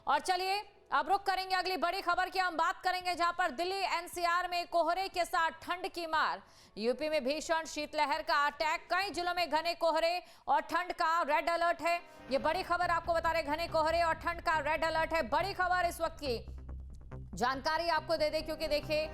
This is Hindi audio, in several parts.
और चलिए अब रुक करेंगे अगली बड़ी खबर की। हम बात करेंगे जहां पर दिल्ली एनसीआर में कोहरे के साथ ठंड की मार। यूपी में भीषण शीतलहर का अटैक, कई जिलों में घने कोहरे और ठंड का रेड अलर्ट है। ये बड़ी खबर आपको बता रहे, घने कोहरे और ठंड का रेड अलर्ट है। बड़ी खबर इस वक्त की जानकारी आपको दे दे, क्योंकि देखिए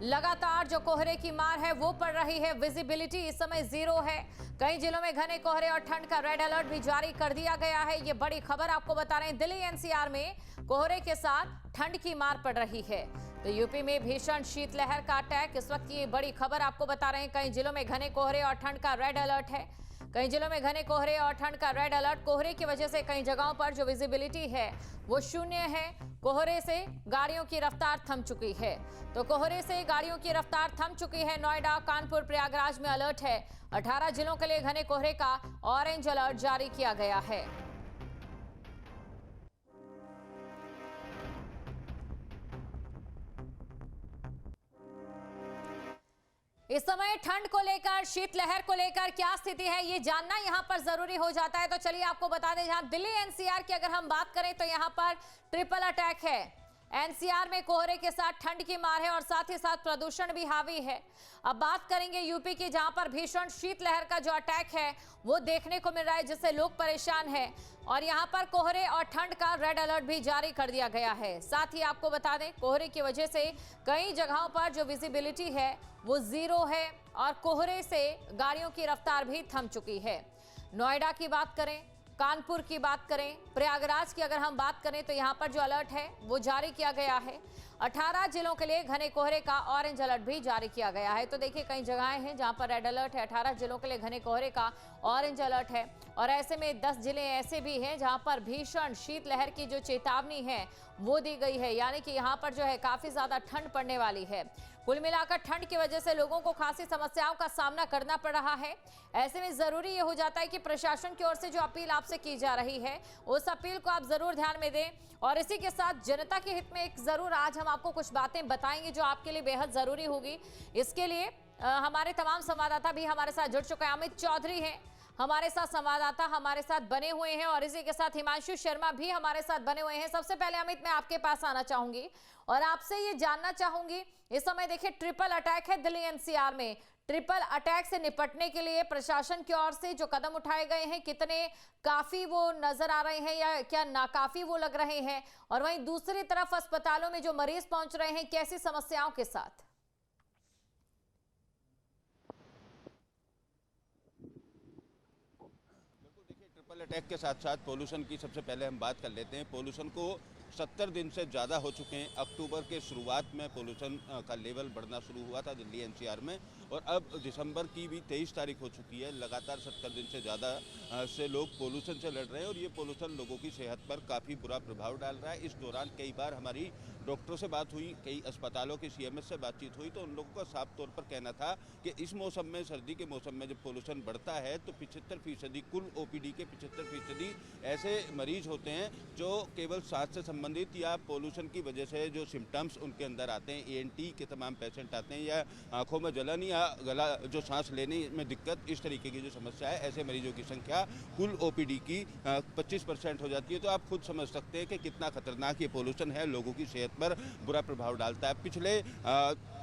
लगातार जो कोहरे की मार है वो पड़ रही है। विजिबिलिटी इस समय 0 है। कई जिलों में घने कोहरे और ठंड का रेड अलर्ट भी जारी कर दिया गया है। ये बड़ी खबर आपको बता रहे हैं, दिल्ली एनसीआर में कोहरे के साथ ठंड की मार पड़ रही है। तो यूपी में भीषण शीतलहर का अटैक, इस वक्त की बड़ी खबर आपको बता रहे हैं। कई जिलों में घने कोहरे और ठंड का रेड अलर्ट है। कई जिलों में घने कोहरे और ठंड का रेड अलर्ट। कोहरे की वजह से कई जगहों पर जो विजिबिलिटी है वो 0 है। कोहरे से गाड़ियों की रफ्तार थम चुकी है। तो कोहरे से गाड़ियों की रफ्तार थम चुकी है। नोएडा, कानपुर, प्रयागराज में अलर्ट है। 18 जिलों के लिए घने कोहरे का ऑरेंज अलर्ट जारी किया गया है। इस समय ठंड को लेकर, शीतलहर को लेकर क्या स्थिति है ये जानना यहां पर जरूरी हो जाता है। तो चलिए आपको बता दें, जहां दिल्ली एनसीआर की अगर हम बात करें तो यहां पर ट्रिपल अटैक है। एनसीआर में कोहरे के साथ ठंड की मार है और साथ ही साथ प्रदूषण भी हावी है। अब बात करेंगे यूपी की, जहां पर भीषण शीतलहर का जो अटैक है वो देखने को मिल रहा है, जिससे लोग परेशान हैं। और यहां पर कोहरे और ठंड का रेड अलर्ट भी जारी कर दिया गया है। साथ ही आपको बता दें, कोहरे की वजह से कई जगहों पर जो विजिबिलिटी है वो 0 है और कोहरे से गाड़ियों की रफ्तार भी थम चुकी है। नोएडा की बात करें, कानपुर की बात करें, प्रयागराज की अगर हम बात करें तो यहां पर जो अलर्ट है वो जारी किया गया है। 18 जिलों के लिए घने कोहरे का ऑरेंज अलर्ट भी जारी किया गया है। तो देखिए कई जगहें हैं जहां पर रेड अलर्ट है, 18 जिलों के लिए घने कोहरे का ऑरेंज अलर्ट है। और ऐसे में 10 जिले ऐसे भी हैं जहां पर भीषण शीतलहर की जो चेतावनी है वो दी गई है, यानी कि यहां पर जो है काफी ज्यादा ठंड पड़ने वाली है। कुल मिलाकर ठंड की वजह से लोगों को खासी समस्याओं का सामना करना पड़ रहा है। ऐसे में जरूरी ये हो जाता है कि प्रशासन की ओर से जो अपील आपसे की जा रही है उस अपील को आप जरूर ध्यान में दें। और इसी के साथ जनता के हित में एक जरूर आज हम आपको कुछ बातें बताएंगे जो आपके लिए बेहद जरूरी होगी। इसके लिए हमारे तमाम संवाददाता भी हमारे साथ जुड़ चुके हैं। अमित चौधरी हैं हमारे साथ संवाददाता, हमारे साथ बने हुए हैं, और इसी के साथ हिमांशु शर्मा भी हमारे साथ बने हुए हैं। सबसे पहले अमित, मैं आपके पास आना चाहूंगी और आपसे ये जानना चाहूंगी, इस समय देखिए ट्रिपल अटैक है दिल्ली एनसीआर में। ट्रिपल अटैक से निपटने के लिए प्रशासन की ओर से जो कदम उठाए गए हैं, कितने काफी वो नजर आ रहे हैं या क्या नाकाफी वो लग रहे हैं? और वहीं दूसरी तरफ अस्पतालों में जो मरीज पहुंच रहे हैं, कैसी समस्याओं के साथ? ट्रिपल अटैक के साथ साथ पोल्यूशन की सबसे पहले हम बात कर लेते हैं। पोल्यूशन को 70 दिन से ज़्यादा हो चुके हैं। अक्टूबर के शुरुआत में पोल्यूशन का लेवल बढ़ना शुरू हुआ था दिल्ली एनसीआर में, और अब दिसंबर की भी 23 तारीख हो चुकी है। लगातार 70 दिन से ज़्यादा से लोग पोल्यूशन से लड़ रहे हैं और ये पोल्यूशन लोगों की सेहत पर काफ़ी बुरा प्रभाव डाल रहा है। इस दौरान कई बार हमारी डॉक्टरों से बात हुई, कई अस्पतालों के सीएमएस से बातचीत हुई, तो उन लोगों का साफ तौर पर कहना था कि इस मौसम में, सर्दी के मौसम में जब पोल्यूशन बढ़ता है तो 75% कुल ओपीडी के 75% ऐसे मरीज होते हैं जो केवल सांस से संबंधित या पोल्यूशन की वजह से जो सिम्टम्स उनके अंदर आते हैं, एएनटी के तमाम पेशेंट आते हैं, या आंखों में जलन या गला जो सांस लेने में दिक्कत, इस तरीके की जो समस्या है, ऐसे मरीजों की संख्या कुल ओपीडी की 25% हो जाती है। तो आप खुद समझ सकते हैं कि कितना खतरनाक ये पोल्यूशन है, लोगों की सेहत पर बुरा प्रभाव डालता है। पिछले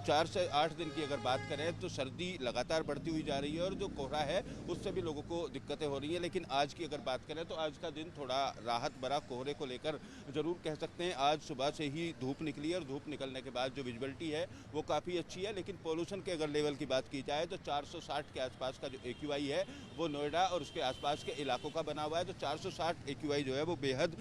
4 से 8 दिन की अगर बात करें तो सर्दी लगातार बढ़ती हुई जा रही है और जो कोहरा है उससे भी लोगों को दिक्कतें हो रही हैं। लेकिन आज की अगर बात करें तो आज का दिन थोड़ा राहत भरा कोहरे को लेकर जरूर कह सकते हैं। आज सुबह से ही धूप निकली है और धूप निकलने के बाद जो विजिबिलिटी है वो काफ़ी अच्छी है। लेकिन पोल्यूशन के अगर लेवल की बात की जाए तो 460 के आसपास का जो AQI है वो नोएडा और उसके आसपास के इलाकों का बना हुआ है। तो 460 AQI जो है वो बेहद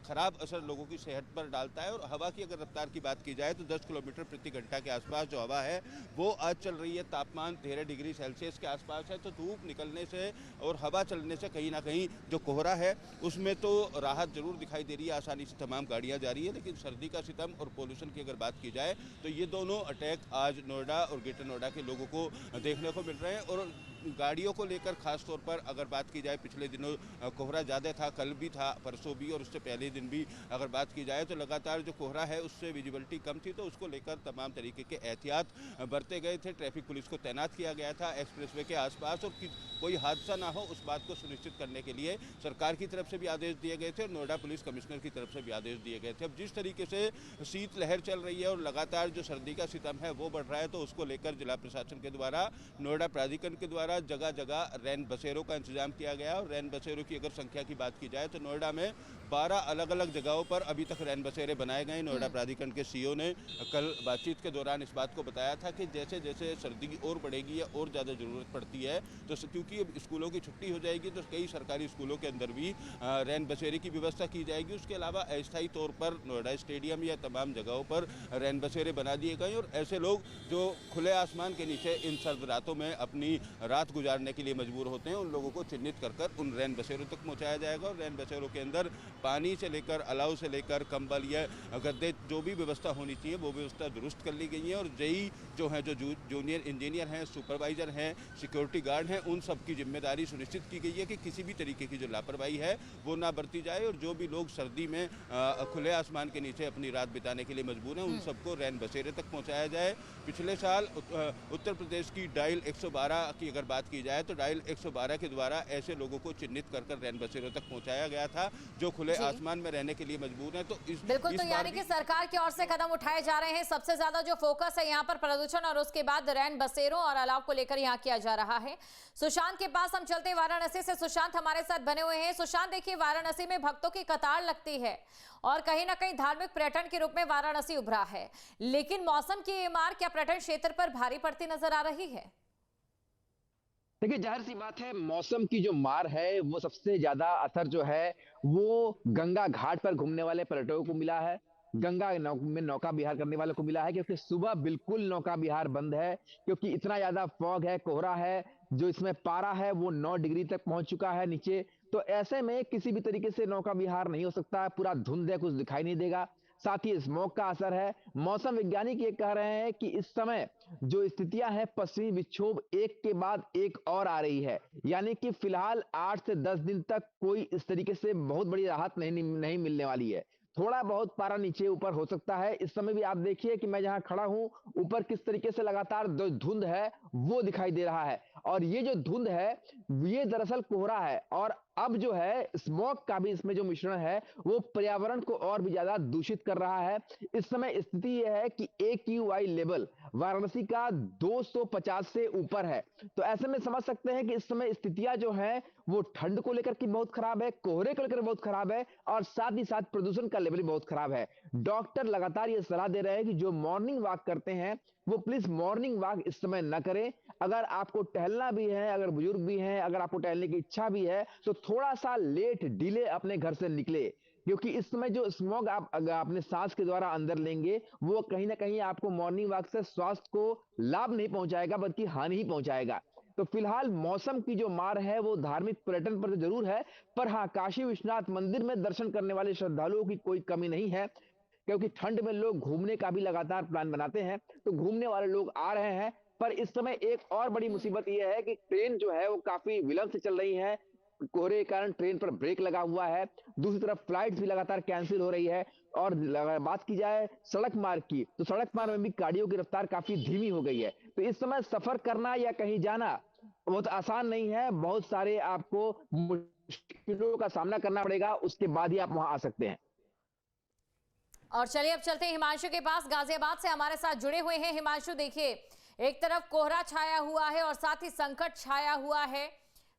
ख़राब असर लोगों की सेहत पर डालता है। और हवा की अगर रफ्तार की बात की जाए तो 10 किलोमीटर प्रति घंटा के आसपास जो हवा है वो आज चल रही है। तापमान 13 डिग्री सेल्सियस के आसपास है। तो धूप निकलने से और हवा चलने से कहीं ना कहीं जो कोहरा है उसमें तो राहत जरूर दिखाई दे रही है। आसानी से तमाम गाड़ियां जा रही है। लेकिन सर्दी का सितम और पोल्यूशन की अगर बात की जाए तो ये दोनों अटैक आज नोएडा और ग्रेटर नोएडा के लोगों को देखने को मिल रहे हैं। और गाड़ियों को लेकर खास तौर पर अगर बात की जाए, पिछले दिनों कोहरा ज़्यादा था, कल भी था, परसों भी और उससे पहले दिन भी अगर बात की जाए तो लगातार जो कोहरा है उससे विजिबिलिटी कम थी, तो उसको लेकर तमाम तरीके के एहतियात बरते गए थे। ट्रैफिक पुलिस को तैनात किया गया था एक्सप्रेसवे के आसपास, और कोई हादसा ना हो उस बात को सुनिश्चित करने के लिए सरकार की तरफ से भी आदेश दिए गए थे और नोएडा पुलिस कमिश्नर की तरफ से भी आदेश दिए गए थे। अब जिस तरीके से शीतलहर चल रही है और लगातार जो सर्दी का सितम है वो बढ़ रहा है, तो उसको लेकर जिला प्रशासन के द्वारा, नोएडा प्राधिकरण के द्वारा जगह जगह रैन बसेरों का इंतजाम किया गया। और रैन बसेरों की अगर संख्या की बात की जाए तो नोएडा में 12 अलग अलग जगहों पर अभी तक रैन बसेरे बनाए गए। नोएडा प्राधिकरण के सीईओ ने कल बातचीत के दौरान इस बात को बताया था कि जैसे जैसे सर्दी की और बढ़ेगी या और ज़्यादा ज़रूरत पड़ती है, तो क्योंकि अब स्कूलों की छुट्टी हो जाएगी तो कई सरकारी स्कूलों के अंदर भी रैन बसेरे की व्यवस्था की जाएगी। उसके अलावा अस्थायी तौर पर नोएडा स्टेडियम या तमाम जगहों पर रैन बसेरे बना दिए गए और ऐसे लोग जो खुले आसमान के नीचे इन सर्द रातों में अपनी रात गुजारने के लिए मजबूर होते हैं, उन लोगों को चिन्हित कर उन रैन बसेरों तक पहुंचाया जाएगा। और रैन बसेरों के अंदर पानी से लेकर, अलाव से लेकर, कंबल या गद्दे, जो भी व्यवस्था होनी चाहिए वो व्यवस्था दुरुस्त कर ली गई है। और जेई जो हैं, जो जूनियर इंजीनियर हैं, सुपरवाइजर हैं, सिक्योरिटी गार्ड हैं, उन सब की जिम्मेदारी सुनिश्चित की गई है कि किसी भी तरीके की जो लापरवाही है वो ना बरती जाए। और जो भी लोग सर्दी में खुले आसमान के नीचे अपनी रात बिताने के लिए मजबूर हैं, उन सबको रैन बसेरे तक पहुंचाया जाए। पिछले साल उत्तर प्रदेश की डायल 112 की अगर बात की जाए तो डायल 112 के द्वारा ऐसे लोगों को चिन्हित कर रैन बसेरों तक पहुंचाया गया था जो खुले आसमान में रहने के लिए मजबूर हैं। तो बिल्कुल, तो यानी कि सरकार की ओर से कदम उठाए जा रहे हैं। सबसे ज्यादा जो फोकस है यहाँ पर प्रदूषण और उसके बाद रैन बसेरों और अलाव को लेकर यहाँ किया जा रहा है। सुशांत के पास हम चलते, वाराणसी से सुशांत हमारे साथ बने हुए हैं। सुशांत, देखिए वाराणसी में भक्तों की कतार लगती है और कहीं ना कहीं धार्मिक पर्यटन के रूप में वाराणसी उभरा है, लेकिन मौसम की ये मार क्या पर्यटन क्षेत्र पर भारी पड़ती नजर आ रही है? देखिए, जाहिर सी बात है, मौसम की जो मार है वो सबसे ज्यादा असर जो है वो गंगा घाट पर घूमने वाले पर्यटकों को मिला है। में नौका विहार करने वालों को मिला है, क्योंकि सुबह बिल्कुल नौका विहार बंद है, क्योंकि इतना ज्यादा फॉग है, कोहरा है, जो इसमें पारा है वो 9 डिग्री तक पहुंच चुका है नीचे। तो ऐसे में किसी भी तरीके से नौका विहार नहीं हो सकता है, पूरा धुंध है, कुछ दिखाई नहीं देगा। साथ ही स्मोक का असर है। मौसम वैज्ञानिक ये कह रहे हैं कि इस समय जो स्थितियां हैं, पश्चिमी विक्षोभ एक के बाद एक और आ रही है, यानी कि फिलहाल 8 से 10 दिन तक कोई इस तरीके से बहुत बड़ी राहत नहीं मिलने वाली है। थोड़ा बहुत पारा नीचे ऊपर हो सकता है। इस समय भी आप देखिए कि मैं जहां खड़ा हूं, ऊपर किस तरीके से लगातार जो धुंध है वो दिखाई दे रहा है, और ये जो धुंध है ये दरअसल कोहरा है। और अब जो है स्मॉग का भी इसमें जो मिश्रण है वो पर्यावरण को और भी ज्यादा दूषित कर रहा है। इस समय स्थिति यह है कि AQI लेवल वाराणसी का 250 से ऊपर है। तो ऐसे में समझ सकते हैं कि इस समय स्थितियां जो है वो ठंड को लेकर के बहुत खराब है, कोहरे को लेकर बहुत खराब है, और साथ ही साथ प्रदूषण का लेवल भी बहुत खराब है। डॉक्टर लगातार ये सलाह दे रहे हैं कि जो मॉर्निंग वॉक करते हैं वो प्लीज मॉर्निंग वॉक इस समय न करें। अगर आपको टहलना भी है, अगर बुजुर्ग भी हैं, अगर आपको टहलने की इच्छा भी है, तो थोड़ा सा लेट डिले अपने घर से निकले, क्योंकि इस समय जो स्मॉग आप अगर अपने सांस के द्वारा अंदर लेंगे वो कहीं ना कहीं आपको मॉर्निंग वॉक से स्वास्थ्य को लाभ नहीं पहुंचाएगा बल्कि हानि ही पहुंचाएगा। तो फिलहाल मौसम की जो मार है वो धार्मिक पर्यटन पर तो जरूर है, पर हाँ, काशी विश्वनाथ मंदिर में दर्शन करने वाले श्रद्धालुओं की कोई कमी नहीं है, क्योंकि ठंड में लोग घूमने का भी लगातार प्लान बनाते हैं, तो घूमने वाले लोग आ रहे हैं। पर इस समय एक और बड़ी मुसीबत यह है कि ट्रेन जो है वो काफी विलंब से चल रही है। कोहरे के कारण ट्रेन पर ब्रेक लगा हुआ है। दूसरी तरफ फ्लाइट भी लगातार कैंसिल हो रही है। और बात की जाए सड़क मार्ग की, तो सड़क मार्ग में भी गाड़ियों की रफ्तार काफी धीमी हो गई है। तो इस समय सफर करना या कहीं जाना बहुत आसान नहीं है। बहुत सारे आपको मुश्किलों का सामना करना पड़ेगा, उसके बाद ही आप वहां आ सकते हैं। और चलिए अब चलते हैं हिमांशु के पास, गाजियाबाद से हमारे साथ जुड़े हुए हैं। हिमांशु, देखिए एक तरफ कोहरा छाया हुआ है और साथ ही संकट छाया हुआ है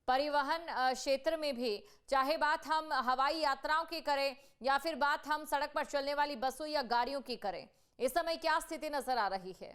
परिवहन क्षेत्र में भी, चाहे बात हम हवाई यात्राओं की करें या फिर बात हम सड़क पर चलने वाली बसों या गाड़ियों की करें। इस समय क्या स्थिति नजर आ रही है?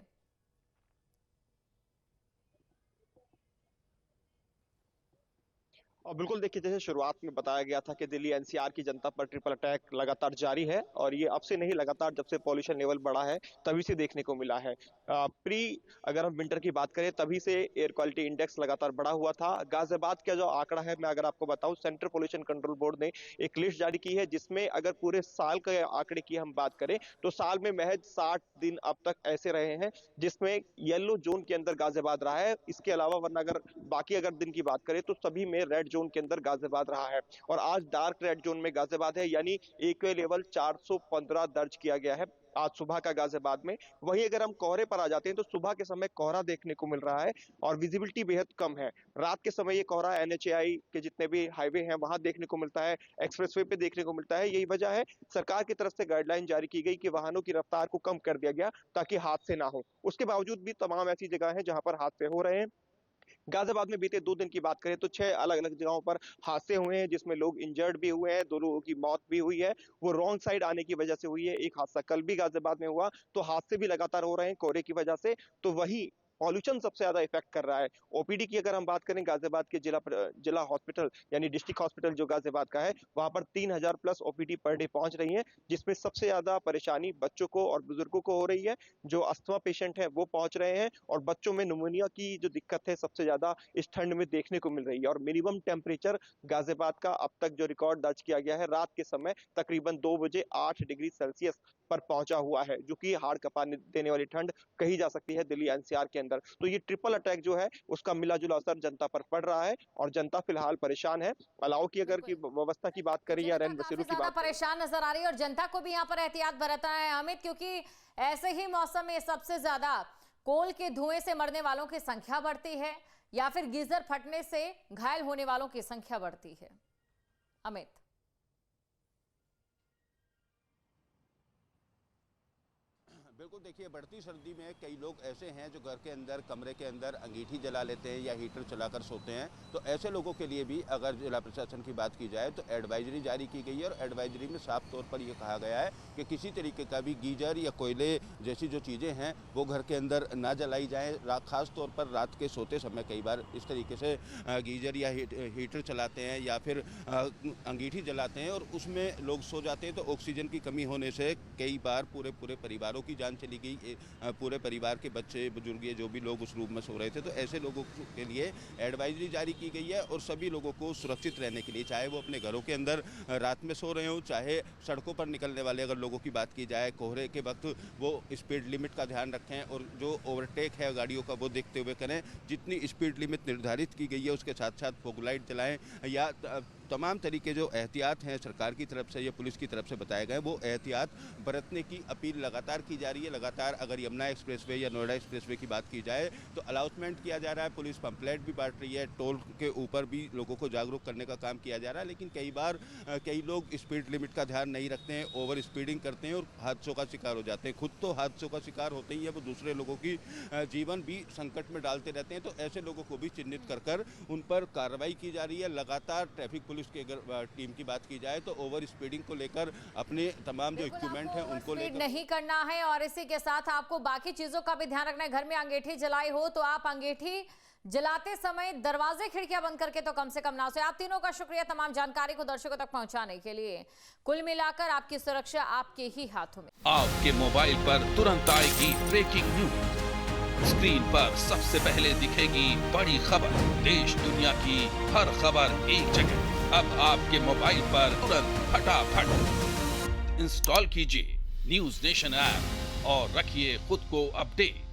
और बिल्कुल देखिए, जैसे शुरुआत में बताया गया था कि दिल्ली एनसीआर की जनता पर ट्रिपल अटैक लगातार जारी है और ये अब से नहीं, लगातार जब से पॉल्यूशन लेवल बढ़ा है तभी से देखने को मिला है। प्री अगर हम विंटर की बात करें तभी से एयर क्वालिटी इंडेक्स लगातार बढ़ा हुआ था। गाजियाबाद का जो आंकड़ा है, मैं अगर आपको बताऊं, सेंट्रल पॉल्यूशन कंट्रोल बोर्ड ने एक लिस्ट जारी की है जिसमें अगर पूरे साल के आंकड़े की हम बात करें तो साल में महज 60 दिन अब तक ऐसे रहे हैं जिसमें येलो जोन के अंदर गाजियाबाद रहा है। इसके अलावा वरना अगर बाकी अगर दिन की बात करें तो सभी में रेड जोन के अंदर गाजियाबाद रहा है और आज डार्क रेड जोन में गाजियाबाद है, यानी एक्वे लेवल 415 दर्ज किया गया है आज सुबह का गाजियाबाद में। वहीं अगर हम कोहरे पर आ जाते हैं तो सुबह के समय कोहरा देखने को मिल रहा है और विजिबिलिटी बेहद कम है। रात के समय ये कोहरा एनएचएआई के जितने भी हाईवे हैं वहां देखने को मिलता है, एक्सप्रेसवे पे देखने को मिलता है। यही वजह है सरकार की तरफ से गाइडलाइन जारी की गई कि वाहनों की रफ्तार को कम कर दिया गया ताकि हादसे ना हो। उसके बावजूद भी तमाम ऐसी जगह हैं जहां पर हादसे हो रहे हैं। गाजियाबाद में बीते 2 दिन की बात करें तो 6 अलग-अलग जगहों पर हादसे हुए हैं जिसमें लोग इंजर्ड भी हुए हैं, 2 लोगों की मौत भी हुई है। वो रॉन्ग साइड आने की वजह से हुई है। एक हादसा कल भी गाजियाबाद में हुआ, तो हादसे भी लगातार हो रहे हैं कोहरे की वजह से। तो वही पॉल्यूशन सबसे ज्यादा इफेक्ट कर रहा है। ओपीडी की अगर हम बात करें गाजियाबाद के जिला हॉस्पिटल यानी डिस्ट्रिक्ट हॉस्पिटल जो गाजियाबाद का है, वहां पर 3000 प्लस ओपीडी पर डे पहुंच रही है, जिसमें सबसे ज्यादा परेशानी बच्चों को और बुजुर्गों को हो रही है। जो अस्थमा पेशेंट है वो पहुंच रहे हैं और बच्चों में निमोनिया की जो दिक्कत है सबसे ज्यादा इस ठंड में देखने को मिल रही है। और मिनिमम टेम्परेचर गाजियाबाद का अब तक जो रिकॉर्ड दर्ज किया गया है रात के समय तकरीबन 2 बजे 8 डिग्री सेल्सियस पर पहुंचा हुआ है, जो कि हाड़ कपा देने वाली ठंड कही जा सकती है दिल्ली एनसीआर के अंदर। तो ये ट्रिपल अटैक जो है उसका मिला जुला असर जनता पर पड़ रहा है और जनता फिलहाल परेशान है। अलाव की अगर की व्यवस्था की बात करें या रैन बसेरों की बात, परेशान नजर आ रही है और जनता को भी यहाँ पर एहतियात बरतना है अमित, क्योंकि ऐसे ही मौसम में सबसे ज्यादा कोल के धुएं से मरने वालों की संख्या बढ़ती है या फिर गीजर फटने से घायल होने वालों की संख्या बढ़ती है। अमित, बिल्कुल, देखिए बढ़ती सर्दी में कई लोग ऐसे हैं जो घर के अंदर कमरे के अंदर अंगीठी जला लेते हैं या हीटर चलाकर सोते हैं। तो ऐसे लोगों के लिए भी अगर जिला प्रशासन की बात की जाए तो एडवाइजरी जारी की गई है और एडवाइजरी में साफ तौर पर यह कहा गया है कि किसी तरीके का भी गीजर या कोयले जैसी जो चीज़ें हैं वो घर के अंदर ना जलाई जाएँ। खास तौर पर रात के सोते समय कई बार इस तरीके से गीजर या हीटर चलाते हैं या फिर अंगीठी जलाते हैं और उसमें लोग सो जाते हैं। तो ऑक्सीजन की कमी होने से कई बार पूरे परिवारों की जान चली गई, पूरे परिवार के बच्चे बुजुर्ग ये जो भी लोग उस रूम में सो रहे थे। तो ऐसे लोगों के लिए एडवाइजरी जारी की गई है और सभी लोगों को सुरक्षित रहने के लिए, चाहे वो अपने घरों के अंदर रात में सो रहे हो, चाहे सड़कों पर निकलने वाले अगर लोगों की बात की जाए, कोहरे के वक्त वो स्पीड लिमिट का ध्यान रखें और जो ओवरटेक है गाड़ियों का वो देखते हुए करें। जितनी स्पीड लिमिट निर्धारित की गई है उसके साथ साथ फॉग लाइट जलाएं या तमाम तरीके जो एहतियात हैं सरकार की तरफ से या पुलिस की तरफ से बताए गए वो एहतियात बरतने की अपील लगातार की जा रही है। लगातार अगर यमुना एक्सप्रेसवे या नोएडा एक्सप्रेसवे की बात की जाए तो अनाउंसमेंट किया जा रहा है, पुलिस पंपलेट भी बांट रही है, टोल के ऊपर भी लोगों को जागरूक करने का काम किया जा रहा है। लेकिन कई बार कई लोग स्पीड लिमिट का ध्यान नहीं रखते हैं, ओवर स्पीडिंग करते हैं और हादसों का शिकार हो जाते हैं। खुद तो हादसों का शिकार होते ही है, वो दूसरे लोगों की जीवन भी संकट में डालते रहते हैं। तो ऐसे लोगों को भी चिन्हित कर उन पर कार्रवाई की जा रही है। लगातार ट्रैफिक पुलिस की अगर टीम की बात की जाए तो ओवर स्पीडिंग को लेकर अपने तमाम जो इक्विपमेंट हैं उनको लेकर नहीं करना है और इसी के साथ आपको बाकी चीजों का भी ध्यान रखना है। घर में अंगीठी जलाई हो तो आप अंगीठी जलाते समय दरवाजे खिड़कियां बंद करके तो कम से कम ना सोए। आप तीनों का शुक्रिया तमाम जानकारी को दर्शकों तक पहुंचाने के लिए। कुल मिलाकर आपकी सुरक्षा आपके ही हाथों में। आपके मोबाइल पर तुरंत आएगी ब्रेकिंग न्यूज, स्क्रीन पर सबसे पहले दिखेगी बड़ी खबर, देश दुनिया की हर खबर एक जगह। अब आपके मोबाइल पर तुरंत फटाफट इंस्टॉल कीजिए न्यूज नेशन ऐप और रखिए खुद को अपडेट।